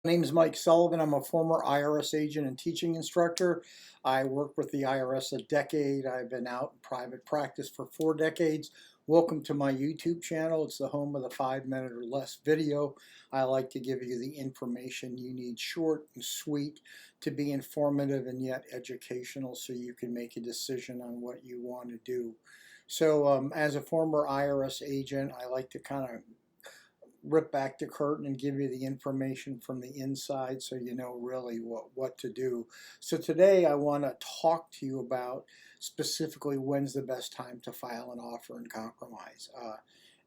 My name is Mike Sullivan. I'm a former IRS agent and teaching instructor. I worked with the IRS a decade. I've been out in private practice for 4 decades. Welcome to my YouTube channel. It's the home of the 5-minute or less video. I like to give you the information you need, short and sweet, to be informative and yet educational so you can make a decision on what you want to do. So as a former IRS agent, I like to kind of rip back the curtain and give you the information from the inside so you know really what to do. So today I want to talk to you about specifically when's the best time to file an offer in compromise.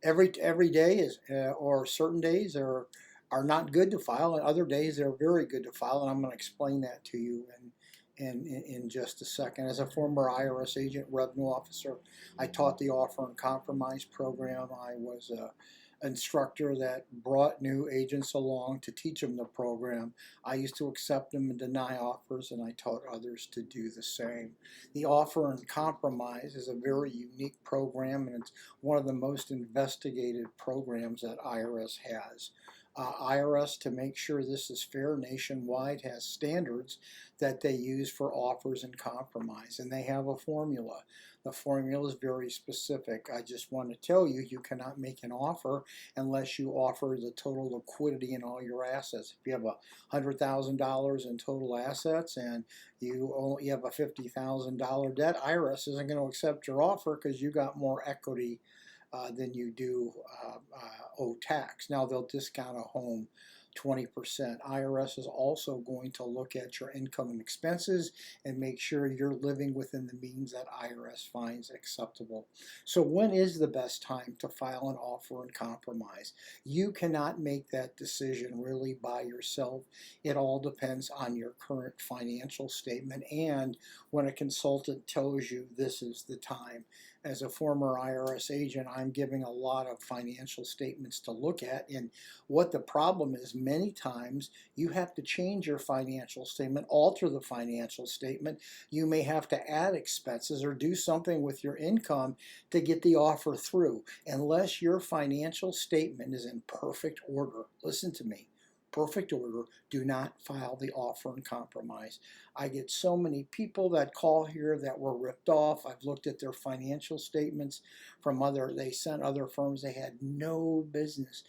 Every day is or certain days are not good to file, and other days they're very good to file, and I'm going to explain that to you in just a second. As a former IRS agent, revenue officer, I taught the offer and compromise program. I was a instructor that brought new agents along to teach them the program. I used to accept them and deny offers, and I taught others to do the same. The offer and compromise is a very unique program, and it's one of the most investigated programs that IRS has. IRS, to make sure this is fair nationwide, has standards that they use for offers and compromise, and they have a formula. The formula is very specific. I just want to tell you, you cannot make an offer unless you offer the total liquidity in all your assets. If you have $100,000 in total assets and you only have a $50,000 debt, IRS isn't going to accept your offer because you got more equity than you do owe tax. Now they'll discount a home 20%. IRS is also going to look at your income and expenses and make sure you're living within the means that IRS finds acceptable. So when is the best time to file an offer and compromise? You cannot make that decision really by yourself. It all depends on your current financial statement and when a consultant tells you this is the time. As a former IRS agent, I'm giving a lot of financial statements to look at, and what the problem is, many times you have to change your financial statement, alter the financial statement. You may have to add expenses or do something with your income to get the offer through. Unless your financial statement is in perfect order, listen to me, perfect order, do not file the offer and compromise. I get so many people that call here that were ripped off. I've looked at their financial statements from they sent other firms. They had no business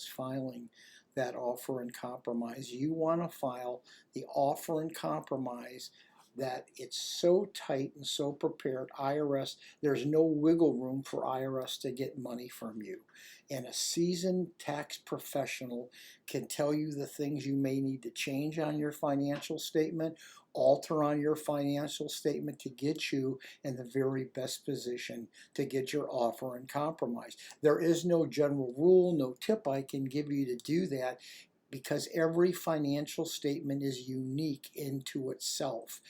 filing that offer and compromise. You want to file the offer and compromise that it's so tight and so prepared. IRS, there's no wiggle room for IRS to get money from you. And a seasoned tax professional can tell you the things you may need to change on your financial statement, alter on your financial statement to get you in the very best position to get your offer and compromise. There is no general rule, no tip I can give you to do that, because every financial statement is unique into itself.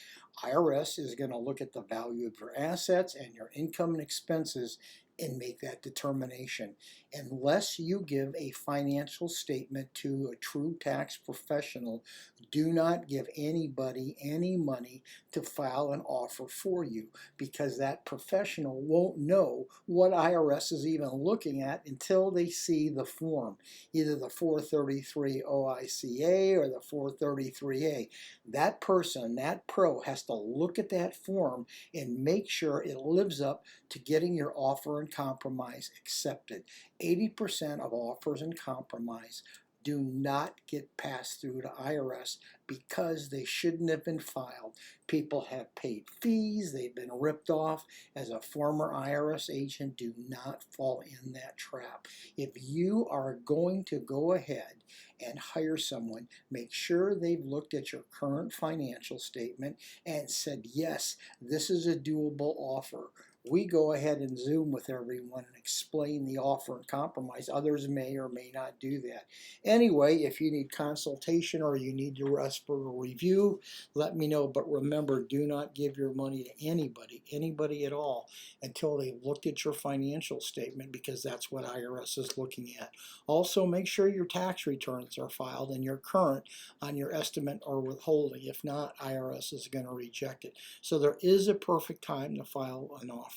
IRS is going to look at the value of your assets and your income and expenses and make that determination. Unless you give a financial statement to a true tax professional, do not give anybody any money to file an offer for you, because that professional won't know what IRS is even looking at until they see the form, either the 433 OICA or the 433A. That person, that pro, has to look at that form and make sure it lives up to getting your offer and compromise accepted. 80% of offers and compromise do not get passed through to IRS because they shouldn't have been filed. People have paid fees, they've been ripped off. As a former IRS agent, do not fall in that trap. If you are going to go ahead and hire someone, make sure they've looked at your current financial statement and said, yes, this is a doable offer. We go ahead and Zoom with everyone and explain the offer and compromise. Others may or may not do that. Anyway, if you need consultation or you need to ask for a review, let me know. But remember, do not give your money to anybody at all, until they've looked at your financial statement, because that's what IRS is looking at. Also, make sure your tax returns are filed and you're current on your estimate or withholding. If not, IRS is going to reject it. So there is a perfect time to file an offer.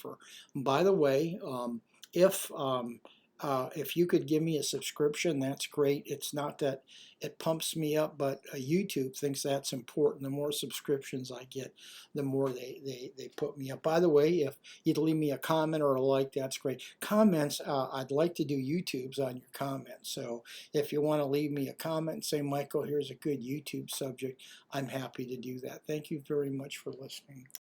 By the way, if If you could give me a subscription, that's great. It's not that it pumps me up, but YouTube thinks that's important. The more subscriptions I get, the more they put me up. By the way, if you'd leave me a comment or a like, that's great. Comments, I'd like to do YouTubes on your comments. So if you want to leave me a comment and say, Michael, here's a good YouTube subject, I'm happy to do that. Thank you very much for listening.